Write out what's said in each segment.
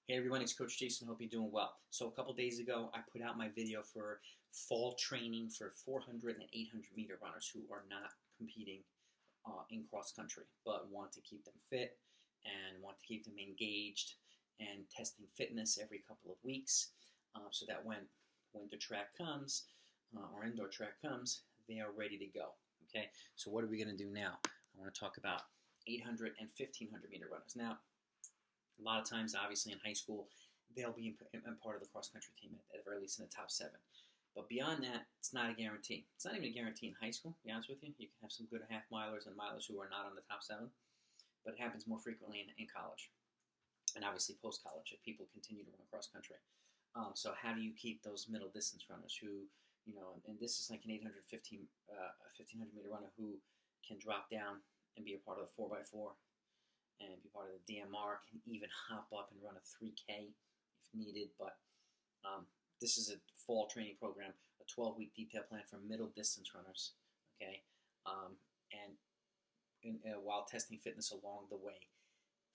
Hey everyone, it's Coach Jason. Hope you're doing well. So a couple days ago, I put out my video for fall training for 400 and 800 meter runners who are not competing in cross country, but want to keep them fit and want to keep them engaged and testing fitness every couple of weeks, so that when winter track comes or indoor track comes, they are ready to go. Okay, so what are we going to do now? I want to talk about 800 and 1500 meter runners. Now, a lot of times, obviously, in high school, they'll be in part of the cross country team at the very least in the top seven. But beyond that, it's not a guarantee. It's not even a guarantee in high school, to be honest with you. You can have some good half milers and milers who are not on the top seven, but it happens more frequently in college and obviously post college if people continue to run cross country. So, how do you keep those middle distance runners who, and this is like an 1500 meter runner who can drop down and be a part of the 4x4 and be part of the DMR, can even hop up and run a 3K if needed. But this is a fall training program, a 12-week detail plan for middle distance runners, okay? And while testing fitness along the way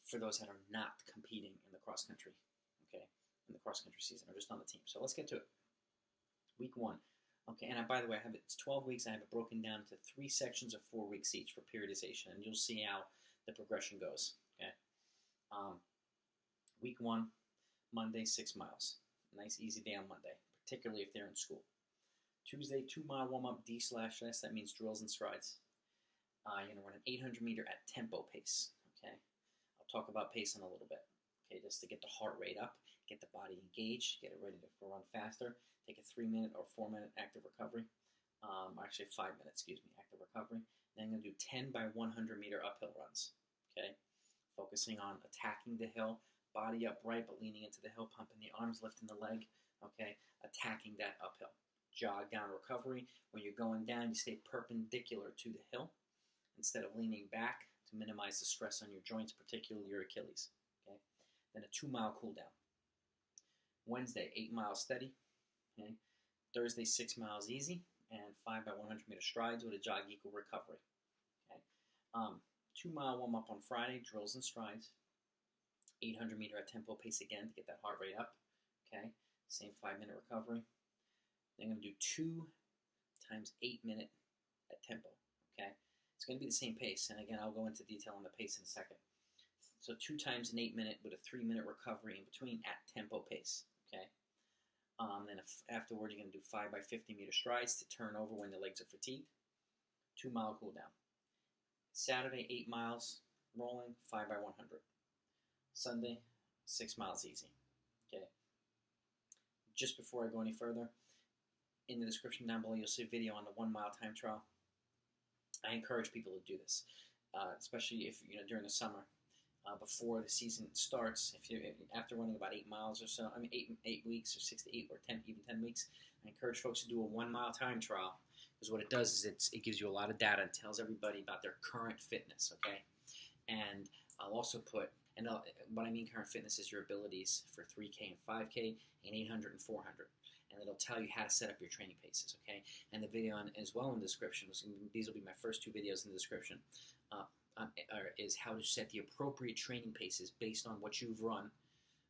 for those that are not competing in the cross country, okay, in the cross country season or just on the team. So let's get to it. Week one. Okay, and by the way, it's 12 weeks. I have it broken down to 3 sections of 4 weeks each for periodization, and you'll see how the progression goes. Okay. Week one, Monday, 6 miles. Nice, easy day on Monday, particularly if they're in school. Tuesday, 2 mile warm up, D/S. That means drills and strides. You're gonna run an 800 meter at tempo pace. Okay. I'll talk about pace in a little bit. Okay, just to get the heart rate up, get the body engaged, get it ready to run faster. Take a 3-minute or 4-minute active recovery. Actually, 5 minutes, active recovery. Then I'm going to do 10 by 100 meter uphill runs. Okay, focusing on attacking the hill, body upright but leaning into the hill, pumping the arms, lifting the leg. Okay, attacking that uphill. Jog down recovery. When you're going down, you stay perpendicular to the hill instead of leaning back to minimize the stress on your joints, particularly your Achilles. Okay, then a 2 mile cool down. Wednesday, 8 miles steady. Okay. Thursday, 6 miles easy, and 5 by 100 meter strides with a jog equal recovery. Okay. 2 mile warm up on Friday, drills and strides. 800 meter at tempo pace again to get that heart rate up. Okay. Same 5-minute recovery. Then I'm going to do 2 times 8-minute at tempo. Okay. It's going to be the same pace, and again, I'll go into detail on the pace in a second. So 2 times an 8-minute with a 3-minute recovery in between at tempo pace. Okay. Then afterward, you're going to do 5 by 50 meter strides to turn over when the legs are fatigued. 2 mile cool down. Saturday, 8 miles rolling, 5 by 100. Sunday, 6 miles easy. Okay. Just before I go any further, in the description down below, you'll see a video on the 1 mile time trial. I encourage people to do this, especially if during the summer. Before the season starts, if you after running about 8 miles or so, 8 weeks or 6 to 8 or 10, even 10 weeks, I encourage folks to do a 1 mile time trial, because what it does is it gives you a lot of data and tells everybody about their current fitness. Okay, and I'll also put what I mean current fitness is your abilities for 3K and 5K and 800 and 400. And it'll tell you how to set up your training paces, okay? And the video as well in the description, these will be my first 2 videos in the description, is how to set the appropriate training paces based on what you've run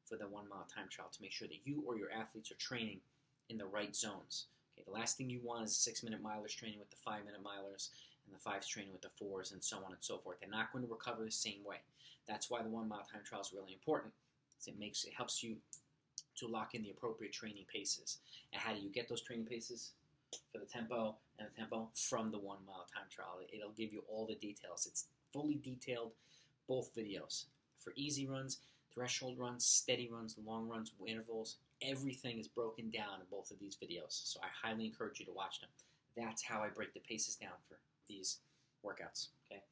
for the 1 mile time trial to make sure that you or your athletes are training in the right zones. Okay, the last thing you want is 6-minute milers training with the 5-minute milers and the 5s training with the 4s and so on and so forth. They're not going to recover the same way. That's why the 1 mile time trial is really important. It helps you to lock in the appropriate training paces. And how do you get those training paces for the tempo and the tempo? From the 1 mile time trial. It'll give you all the details. It's fully detailed, both videos. For easy runs, threshold runs, steady runs, long runs, intervals, everything is broken down in both of these videos. So I highly encourage you to watch them. That's how I break the paces down for these workouts. Okay.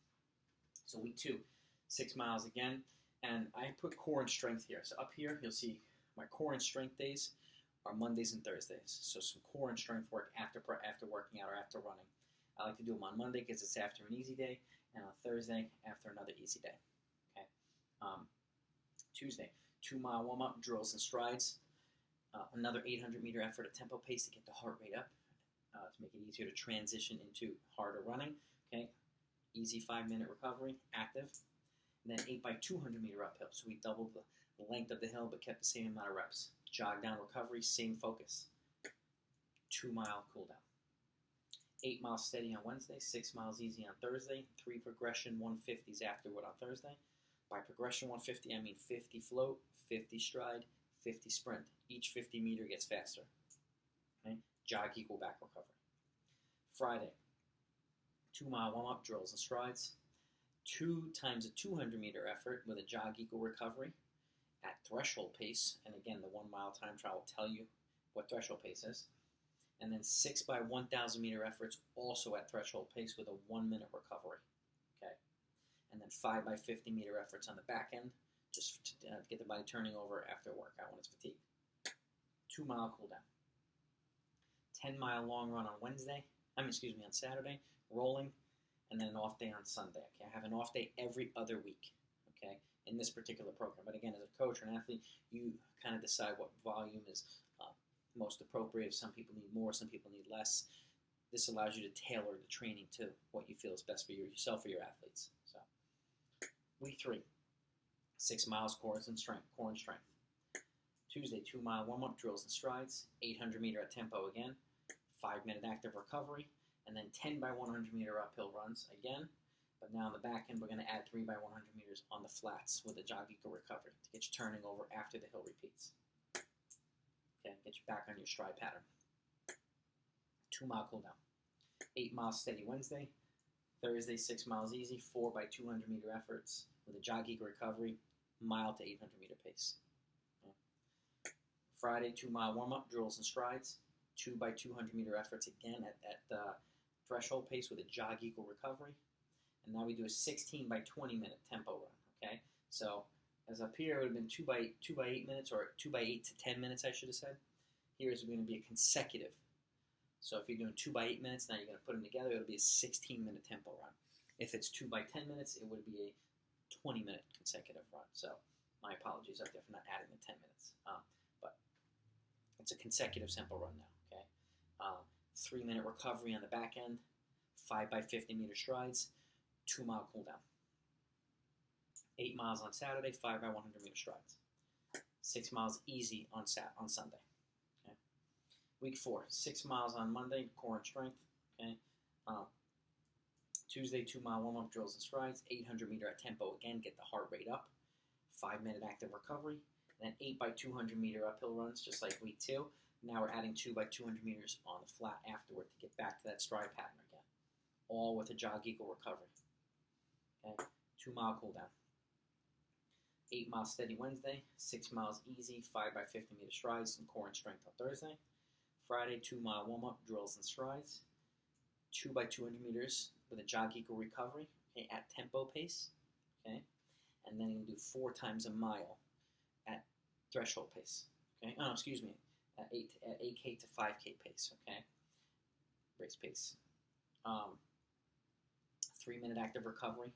So week 2, 6 miles again. And I put core and strength here. So up here, you'll see my core and strength days are Mondays and Thursdays. So some core and strength work after working out or after running. I like to do them on Monday because it's after an easy day, and on Thursday after another easy day. Okay. Tuesday, 2 mile warm up, drills and strides. Another 800 meter effort at tempo pace to get the heart rate up, to make it easier to transition into harder running. Okay. Easy 5-minute recovery, active. And then 8 by 200 meter uphill. So we doubled length of the hill, but kept the same amount of reps. Jog down recovery, same focus. 2 mile cool down. 8 miles steady on Wednesday, 6 miles easy on Thursday, 3 progression 150s afterward on Thursday. By progression 150, I mean 50 float, 50 stride, 50 sprint. Each 50 meter gets faster. Okay? Jog equal back recovery. Friday, 2 mile warm up drills and strides. 2 times a 200 meter effort with a jog equal recovery at threshold pace. And again, the 1 mile time trial will tell you what threshold pace is. And then 6 by 1,000 meter efforts also at threshold pace with a 1 minute recovery. Okay. And then 5 by 50 meter efforts on the back end, just to get the body turning over after a workout when it's fatigued. 2 mile cool down. 10 mile long run on on Saturday, rolling, and then an off day on Sunday. Okay, I have an off day every other week. Okay, in this particular program. But again, as a coach or an athlete, you kind of decide what volume is most appropriate. Some people need more, some people need less. This allows you to tailor the training to what you feel is best for yourself or your athletes. So, week 3, 6 miles core and strength. Tuesday, 2 mile warm up drills and strides. 800 meter at tempo again. 5 minute active recovery, and then 10 by 100 meter uphill runs again. But now on the back end, we're going to add 3 by 100 meters on the flats with a jog equal recovery to get you turning over after the hill repeats. Okay, get you back on your stride pattern. 2 mile cool down. 8 miles steady Wednesday. Thursday, 6 miles easy, 4 by 200 meter efforts with a jog equal recovery, mile to 800 meter pace. Okay. Friday, 2 mile warm up drills and strides. 2 by 200 meter efforts again at threshold pace with a jog equal recovery. And now we do a 16 by 20 minute tempo run. Okay, so as up here it would have been 2 by 8 minutes, or 2 by 8 to 10 minutes, I should have said. Here is going to be a consecutive. So if you're doing 2 by 8 minutes, now you're going to put them together. It'll be a 16 minute tempo run. If it's 2 by 10 minutes, it would be a 20 minute consecutive run. So my apologies up there for not adding the 10 minutes. But it's a consecutive tempo run now. 3 minute recovery on the back end, 5 by 50 meter strides, 2 mile cool down. 8 miles on Saturday, 5 by 100 meter strides. 6 miles easy on Sunday. Okay. Week 4, 6 miles on Monday, core and strength. Okay. Tuesday, 2 mile warm up drills and strides, 800 meter at tempo again, get the heart rate up. 5 minute active recovery, and then 8 by 200 meter uphill runs, just like week 2. Now we're adding 2 by 200 meters on the flat afterward to get back to that stride pattern again. All with a jog equal recovery. Okay, 2 mile cool down. 8 miles steady Wednesday, 6 miles easy, 5 by 50 meter strides and core and strength on Thursday. Friday, 2 mile warm up drills and strides. 2 by 200 meters with a jog equal recovery, okay, at tempo pace. Okay, and then you can do 4 times a mile at threshold pace. Okay, at 8K to 5K pace, okay? Race pace. 3 minute active recovery.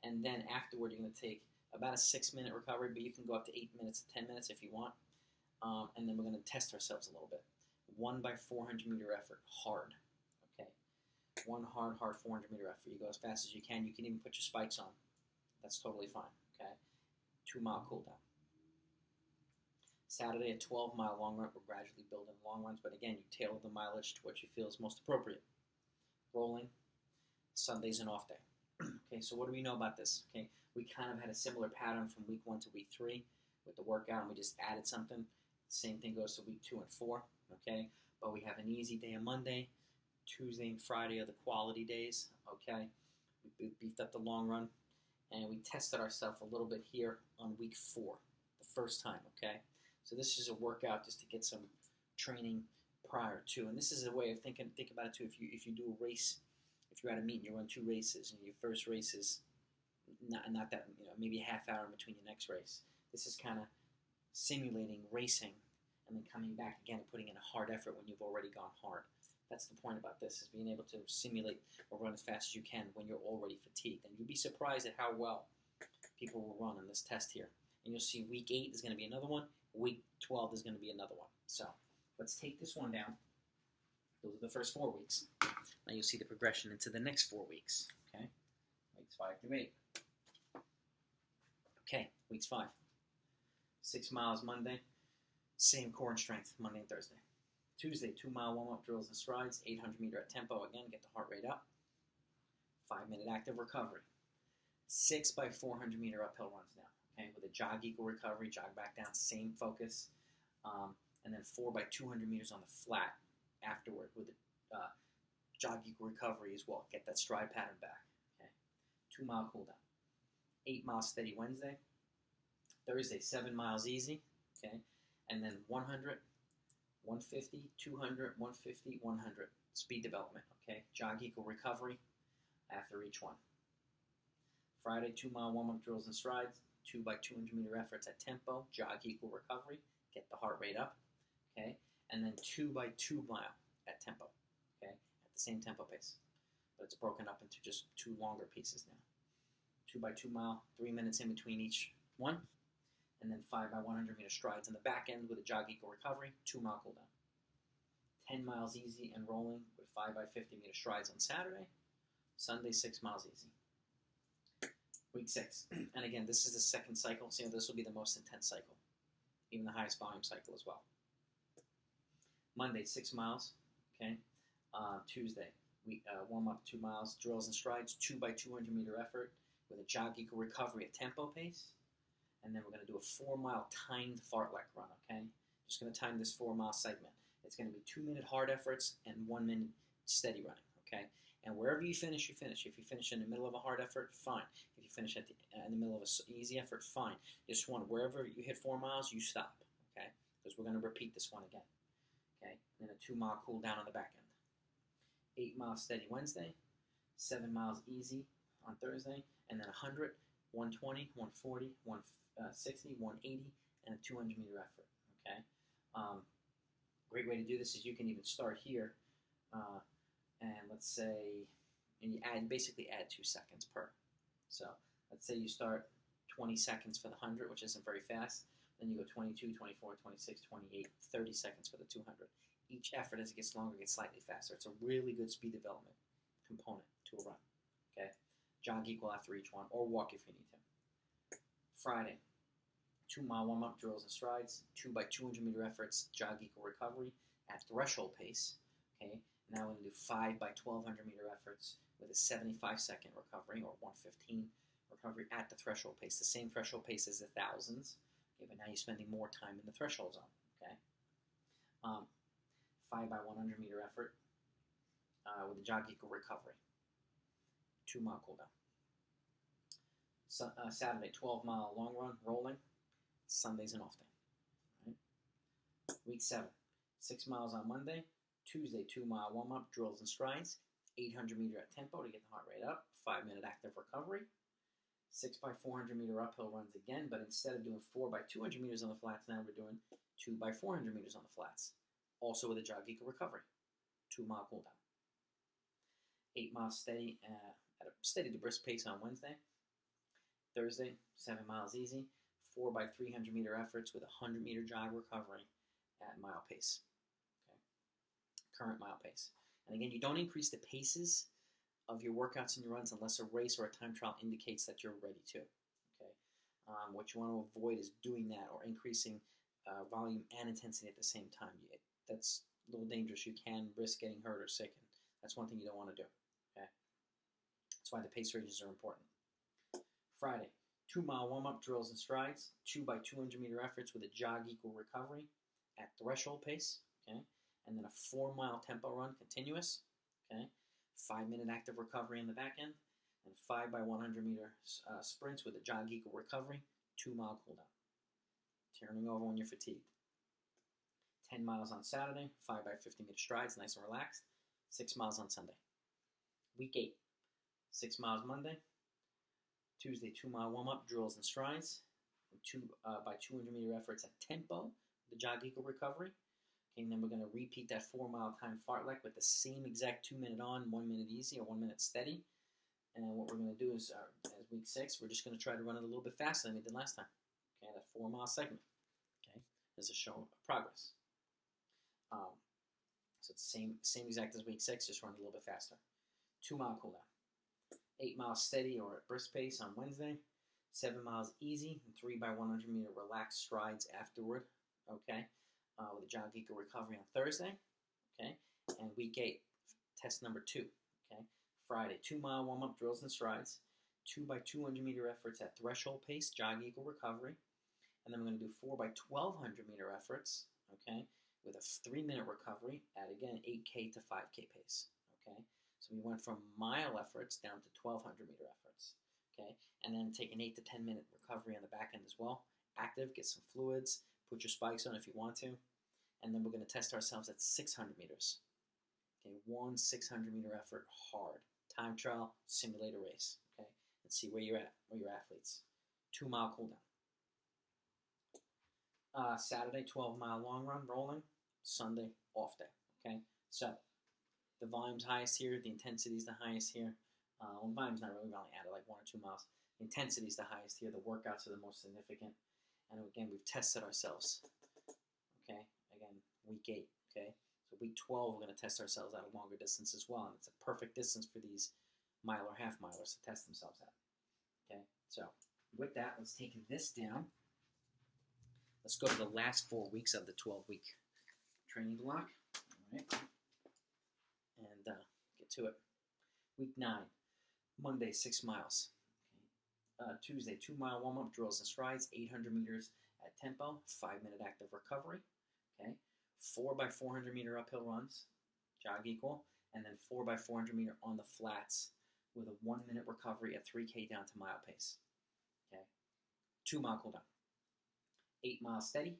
And then afterward, you're going to take about a 6 minute recovery, but you can go up to 8 minutes to 10 minutes if you want. And then we're going to test ourselves a little bit. 1 by 400 meter effort, hard, okay? One hard 400 meter effort. You go as fast as you can. You can even put your spikes on. That's totally fine, okay? 2 mile cool down. Saturday, a 12 mile long run. We're gradually building long runs, but again, you tailor the mileage to what you feel is most appropriate. Rolling. Sunday's an off day. Okay, so what do we know about this? Okay, we kind of had a similar pattern from week 1 to week 3 with the workout, and we just added something. Same thing goes to week 2 and 4. Okay, but we have an easy day on Monday. Tuesday and Friday are the quality days. Okay, we beefed up the long run, and we tested ourselves a little bit here on week 4, the first time. Okay. So this is a workout just to get some training prior to, and this is a way of think about it too. If you do a race, if you're at a meet and you run 2 races, and your first race is not that, maybe a half hour in between your next race. This is kind of simulating racing and then coming back again and putting in a hard effort when you've already gone hard. That's the point about this, is being able to simulate or run as fast as you can when you're already fatigued. And you'll be surprised at how well people will run in this test here. And you'll see week 8 is going to be another one. Week 12 is going to be another one. So let's take this one down. Those are the first 4 weeks. Now you'll see the progression into the next 4 weeks. Okay, weeks 5 through 8. Okay, weeks 5. 6 miles Monday, same core and strength Monday and Thursday. Tuesday, 2-mile warm-up drills and strides, 800-meter at tempo. Again, get the heart rate up. 5-minute active recovery. 6 by 400-meter uphill runs now. Okay, with a jog equal recovery, jog back down, same focus. And then 4 by 200 meters on the flat afterward with a jog equal recovery as well. Get that stride pattern back. Okay, 2-mile cool down. 8 miles steady Wednesday. Thursday, 7 miles easy. Okay, and then 100, 150, 200, 150, 100. Speed development. Okay, jog equal recovery after each one. Friday, 2-mile warm-up drills and strides, 2 by 200-meter efforts at tempo, jog equal recovery, get the heart rate up, okay, and then 2 by 2 mile at tempo, okay, at the same tempo pace, but it's broken up into just 2 longer pieces now. 2 by 2 mile, 3 minutes in between each one, and then 5 by 100-meter strides on the back end with a jog equal recovery, 2-mile cool down. 10 miles easy and rolling with 5 by 50-meter strides on Saturday. Sunday, 6 miles easy. Week 6. And again, this is the second cycle, so this will be the most intense cycle, even the highest volume cycle as well. Monday, 6 miles. Okay. Tuesday, we warm up 2 miles, drills and strides, 2 by 200-meter effort with a jog equal recovery at tempo pace. And then we're going to do a 4-mile timed fartlek run, okay? Just going to time this 4-mile segment. It's going to be 2-minute hard efforts and 1 minute steady running, okay? And wherever you finish, you finish. If you finish in the middle of a hard effort, fine. If you finish at in the middle of an easy effort, fine. Just one, wherever you hit 4 miles, you stop, okay? Because we're going to repeat this one again, okay? And then a 2-mile cool down on the back end. 8 miles steady Wednesday, 7 miles easy on Thursday, and then 100, 120, 140, 160, 180, and a 200-meter effort, okay? Great way to do this is you can even start here, and let's say, and you basically add 2 seconds per. So let's say you start 20 seconds for the 100, which isn't very fast. Then you go 22, 24, 26, 28, 30 seconds for the 200. Each effort, as it gets longer, gets slightly faster. It's a really good speed development component to a run. Okay, jog equal after each one, or walk if you need to. Friday, 2-mile warm-up drills and strides, 2 by 200-meter efforts, jog equal recovery at threshold pace. Okay. Now we're going to do 5 by 1,200-meter efforts with a 75-second recovery, or 115 recovery at the threshold pace. The same threshold pace as the thousands, okay, but now you're spending more time in the threshold zone, okay? 5 by 100-meter effort with a jog equal recovery. 2-mile cool down. So, Saturday, 12-mile long run, rolling. Sunday's an off day. Right? Week 7, 6 miles on Monday. Tuesday, 2-mile warm-up, drills and strides, 800-meter at tempo to get the heart rate up, 5-minute active recovery, 6 by 400-meter uphill runs again, but instead of doing 4 by 200 meters on the flats, now we're doing 2 by 400 meters on the flats, also with a jog equal recovery, 2-mile cool down. 8 miles steady at a steady to brisk pace on Wednesday. Thursday, 7 miles easy, 4 by 300-meter efforts with a 100-meter jog recovery at mile pace. Current mile pace. And again, you don't increase the paces of your workouts and your runs unless a race or a time trial indicates that you're ready to. Okay, what you want to avoid is doing that or increasing volume and intensity at the same time. That's a little dangerous. You can risk getting hurt or sick, and that's one thing you don't want to do. Okay, that's why the pace ranges are important. Friday, 2-mile warm-up drills and strides, 2 by 200-meter efforts with a jog equal recovery at threshold pace. Okay. And then a 4-mile tempo run, continuous, okay? 5-minute active recovery on the back end, and 5 by 100-meter sprints with a jog equal recovery, 2-mile cool down. Turning over when you're fatigued. 10 miles on Saturday, 5 by 50-meter strides, nice and relaxed. 6 miles on Sunday. Week 8, 6 miles Monday. Tuesday, 2-mile warm-up, drills and strides, 2 by 200-meter efforts at tempo, the jog equal recovery. Okay, and then we're going to repeat that 4-mile time fartlek with the same exact 2-minute on, 1 minute easy, or 1 minute steady. And what we're going to do is, as week 6, we're just going to try to run it a little bit faster than we did last time. Okay, that 4-mile segment. Okay, as a show of progress. So it's the same exact as week 6, just run a little bit faster. 2-mile cool down. 8 miles steady or at brisk pace on Wednesday. 7 miles easy and 3 by 100-meter relaxed strides afterward. Okay, with a jog equal recovery on Thursday. Okay, and week 8, test number 2. Okay, Friday, 2-mile warm-up drills and strides, 2 by 200-meter efforts at threshold pace, jog equal recovery, and then we're going to do 4 by 1200-meter efforts. Okay, with a 3-minute recovery at again 8K to 5K pace. Okay, so we went from mile efforts down to 1200-meter efforts. Okay, and then take an 8 to 10-minute recovery on the back end as well. Active, get some fluids, put your spikes on if you want to, and then we're going to test ourselves at 600 meters. Okay, one 600-meter effort, hard time trial, simulator race. Okay, let's see where you're at, where your athletes. 2-mile cool down. Saturday, 12-mile long run rolling. Sunday, off day. Okay, so the volume's highest here, the intensity's the highest here. Well, the volume's not really, we only added like 1 or 2 miles. The intensity's the highest here, the workouts are the most significant. And again, we've tested ourselves. Okay, again, week 8. Okay, so week 12, we're going to test ourselves at a longer distance as well. And it's a perfect distance for these mile or half milers to test themselves at. Okay, so with that, let's take this down. Let's go to the last 4 weeks of the 12-week training block. All right, and get to it. Week 9, Monday, 6 miles. Okay. Tuesday, 2-mile warm-up drills and strides, 800 meters at tempo, 5-minute active recovery. Okay, 4 by 400-meter uphill runs, jog equal, and then 4 by 400-meter on the flats with a 1-minute recovery at 3K down to mile pace. Okay, 2-mile cool down. 8 miles steady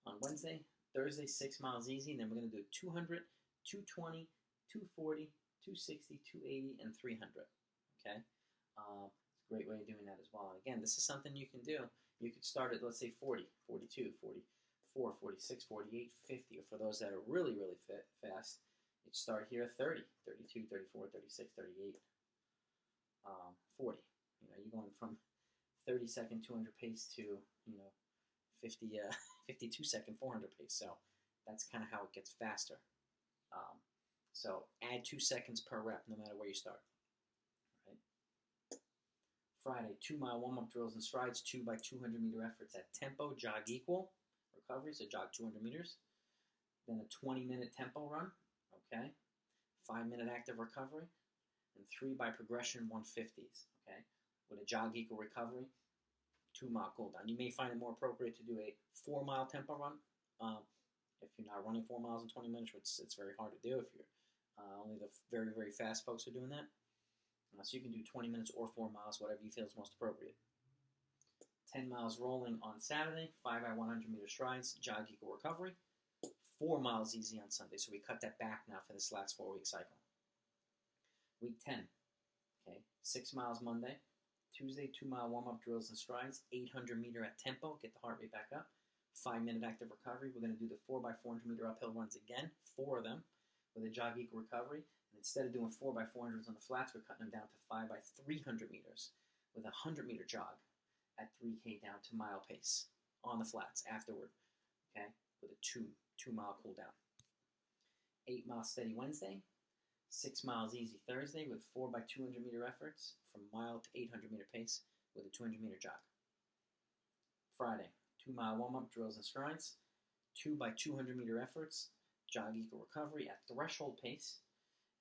on Wednesday. Thursday, 6 miles easy, and then we're going to do 200, 220, 240, 260, 280, and 300. Okay, it's a great way of doing that as well. And again, this is something you can do. You could start at, let's say, 40, 42, 44, 46, 48, 50, or for those that are really, really fast, you start here at 30, 32, 34, 36, 38, 40. You know, you're going from 30-second 200 pace to, 52-second 400 pace. So that's kind of how it gets faster. So add 2 seconds per rep, no matter where you start. Right. Friday, 2-mile warm-up drills and strides, 2 by 200-meter efforts at tempo, jog equal, recovery, so jog 200 meters. Then a 20-minute tempo run, okay, 5-minute active recovery, and 3 by progression 150s, okay, with a jog equal recovery, 2-mile cool down. You may find it more appropriate to do a 4-mile tempo run. If you're not running 4 miles in 20 minutes, which it's very hard to do if you're only the very, very fast folks are doing that. So you can do 20 minutes or 4 miles, whatever you feel is most appropriate. 10 miles rolling on Saturday, 5 by 100-meter strides, jog equal recovery. 4 miles easy on Sunday, so we cut that back now for this last 4-week cycle. Week 10, okay, 6 miles Monday. Tuesday, 2-mile warm-up drills and strides, 800-meter at tempo, get the heart rate back up. 5-minute active recovery. We're going to do the 4 by 400-meter uphill runs again, 4 of them, with a jog equal recovery. And instead of doing 4 by 400s on the flats, we're cutting them down to 5 by 300 meters with a 100-meter jog at 3K down to mile pace on the flats afterward, okay, with a 2-mile cool down. 8 miles steady Wednesday, 6 miles easy Thursday with 4 by 200-meter efforts from mile to 800-meter pace with a 200-meter jog. Friday, 2-mile warm-up drills and strides, 2 by 200-meter efforts, jog equal recovery at threshold pace,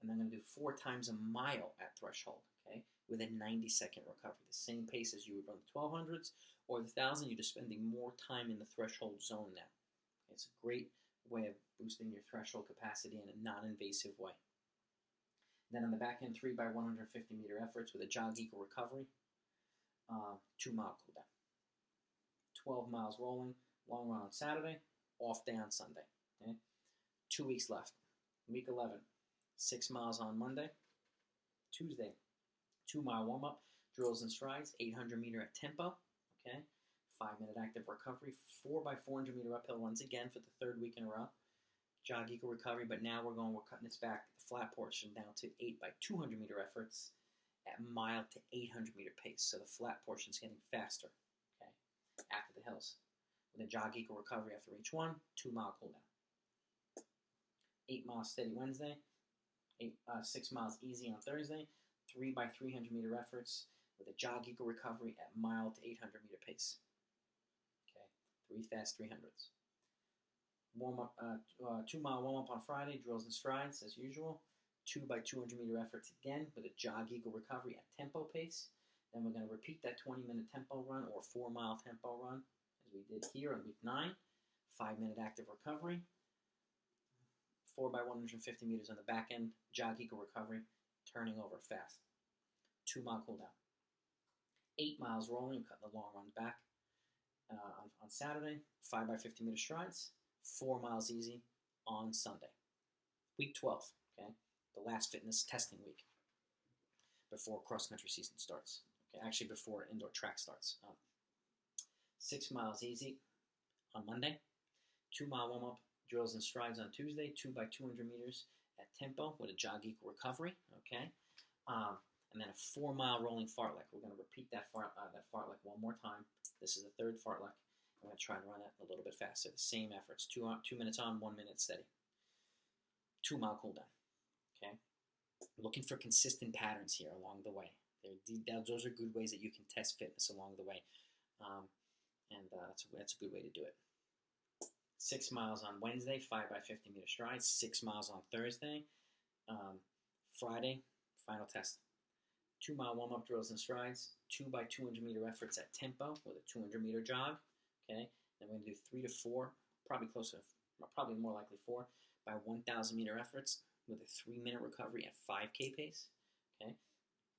and then I'm going to do 4 times a mile at threshold, okay, with a 90-second recovery, the same pace as you would run the 1200s or the 1000. You're just spending more time in the threshold zone now. Okay, it's a great way of boosting your threshold capacity in a non-invasive way. Then on the back end, 3 by 150-meter efforts with a jog equal recovery, 2-mile cool down. 12 miles rolling, long run on Saturday, off day on Sunday. Okay? 2 weeks left. Week 11, 6 miles on Monday. Tuesday, 2-mile warm-up, drills and strides, 800-meter at tempo. Okay, 5-minute active recovery, 4 by 400-meter uphill runs again for the 3rd week in a row. Jog equal recovery, but now we're cutting this back, the flat portion, down to 8 by 200-meter efforts at mile to 800-meter pace. So the flat portion is getting faster, okay, after the hills. With a jog equal recovery after each one, 2-mile cool down. 8 miles steady Wednesday, 6 miles easy on Thursday, 3 by 300-meter efforts with a jog equal recovery at mile to 800-meter pace. Okay, 3 fast 300s. Warm up, 2-mile warm up on Friday, drills and strides as usual. 2 by 200-meter efforts again with a jog equal recovery at tempo pace. Then we're going to repeat that 20-minute tempo run or 4-mile tempo run as we did here on week 9. 5-minute active recovery. 4 by 150 meters on the back end, jog equal recovery, turning over fast. 2-mile cool down. 8 miles rolling, cutting the long runs back on Saturday. 5 by 50 meter strides. 4 miles easy on Sunday. Week 12, okay, the last fitness testing week before cross-country season starts. Okay, actually before indoor track starts. 6 miles easy on Monday. 2-mile warm-up drills and strides on Tuesday. 2 by 200 meters at tempo with a jog equal recovery. Okay, and then a 4-mile rolling fartlek. We're going to repeat that fartlek one more time. This is the third fartlek. I'm going to try and run it a little bit faster. The same efforts. 2 minutes on, 1 minute steady. 2-mile cool down. Okay, looking for consistent patterns here along the way. Those are good ways that you can test fitness along the way, and that's a good way to do it. 6 miles on Wednesday, 5 by 50 meter strides. 6 miles on Thursday. Friday, final test. 2-mile warm-up drills and strides. 2 by 200 meter efforts at tempo with a 200 meter jog. Okay, then we're going to do 3 to 4, probably more likely 4 by 1,000 meter efforts with a 3-minute recovery at 5K pace. Okay,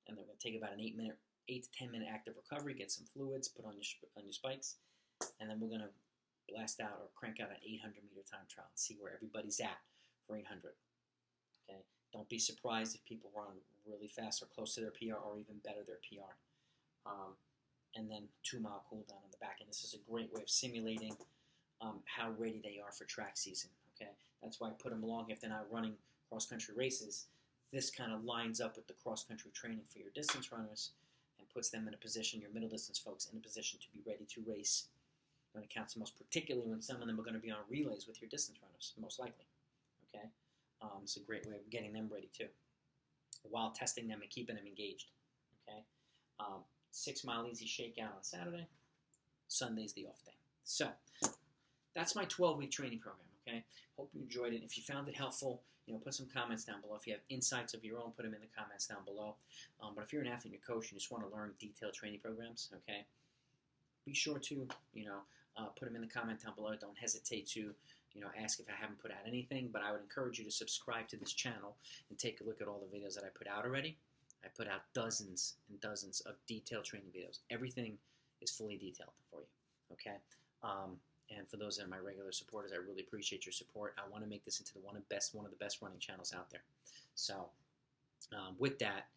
and then we're going to take about an 8 to 10 minute active recovery, get some fluids, put on your spikes, and then we're going to blast out or crank out an 800-meter time trial and see where everybody's at for 800. Okay, don't be surprised if people run really fast or close to their PR or even better their PR. And then 2-mile cool down on the back end. This is a great way of simulating how ready they are for track season. Okay, that's why I put them along if they're not running cross-country races. This kind of lines up with the cross-country training for your distance runners and puts them in a position, your middle distance folks, in a position to be ready to race when it counts the most, particularly when some of them are going to be on relays with your distance runners, most likely. Okay, it's a great way of getting them ready too, while testing them and keeping them engaged. Okay, 6-mile easy shakeout on Saturday. Sunday's the off day. So that's my 12-week training program. Okay, hope you enjoyed it. If you found it helpful, put some comments down below. If you have insights of your own, put them in the comments down below. But if you're an athlete and a coach and you just want to learn detailed training programs, okay, be sure to put them in the comment down below. Don't hesitate to ask if I haven't put out anything. But I would encourage you to subscribe to this channel and take a look at all the videos that I put out already. I put out dozens and dozens of detailed training videos. Everything is fully detailed for you. Okay. And for those that are my regular supporters, I really appreciate your support. I want to make this into one of the best running channels out there. So with that,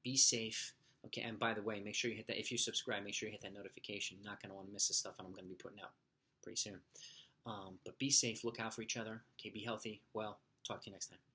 be safe. Okay, and by the way, make sure you hit that. If you subscribe, make sure you hit that notification. You're not going to want to miss the stuff I'm going to be putting out pretty soon. But be safe. Look out for each other. Okay, be healthy. Well, talk to you next time.